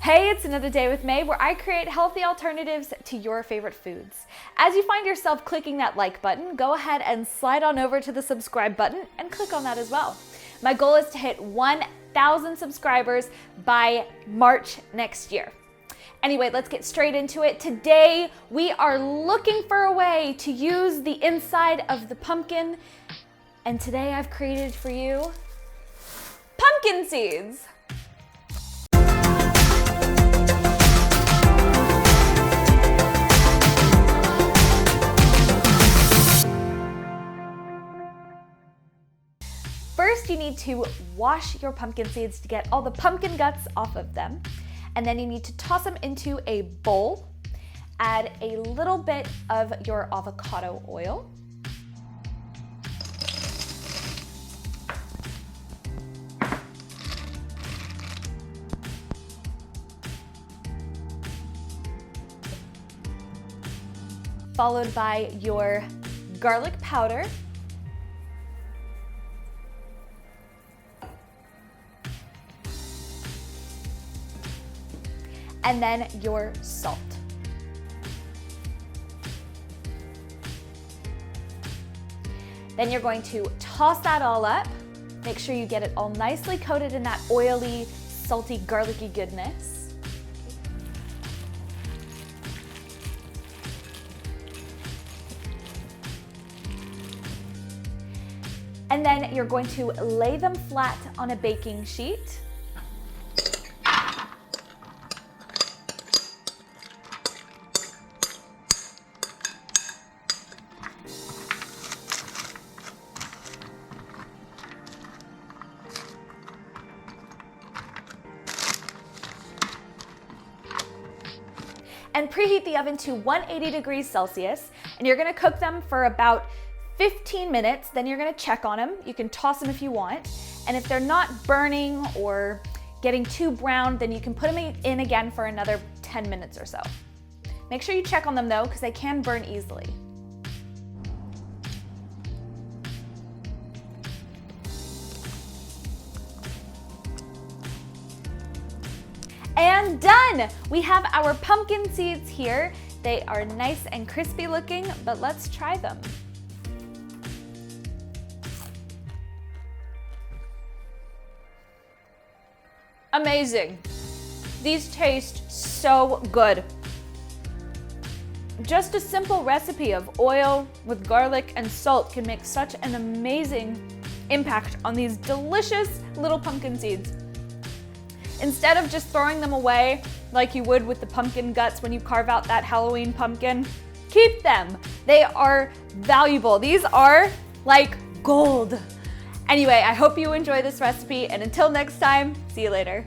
Hey, it's another day with May where I create healthy alternatives to your favorite foods. As you find yourself clicking that like button, go ahead and slide on over to the subscribe button and click on that as well. My goal is to hit 1,000 subscribers by March next year. Anyway, let's get straight into it. Today, we are looking for a way to use the inside of the pumpkin. And today I've created for you pumpkin seeds. First, you need to wash your pumpkin seeds to get all the pumpkin guts off of them. And then you need to toss them into a bowl. Add a little bit of your avocado oil. Followed by your garlic powder. And then your salt. Then you're going to toss that all up. Make sure you get it all nicely coated in that oily, salty, garlicky goodness. And then you're going to lay them flat on a baking sheet. And preheat the oven to 180 degrees Celsius, and you're gonna cook them for about 15 minutes, then you're gonna check on them. You can toss them if you want, and if they're not burning or getting too brown, then you can put them in again for another 10 minutes or so. Make sure you check on them though, because they can burn easily. And done! We have our pumpkin seeds here. They are nice and crispy looking, but let's try them. Amazing. These taste so good. Just a simple recipe of oil with garlic and salt can make such an amazing impact on these delicious little pumpkin seeds. Instead of just throwing them away like you would with the pumpkin guts when you carve out that Halloween pumpkin, keep them. They are valuable. These are like gold. Anyway, I hope you enjoy this recipe, and until next time, see you later.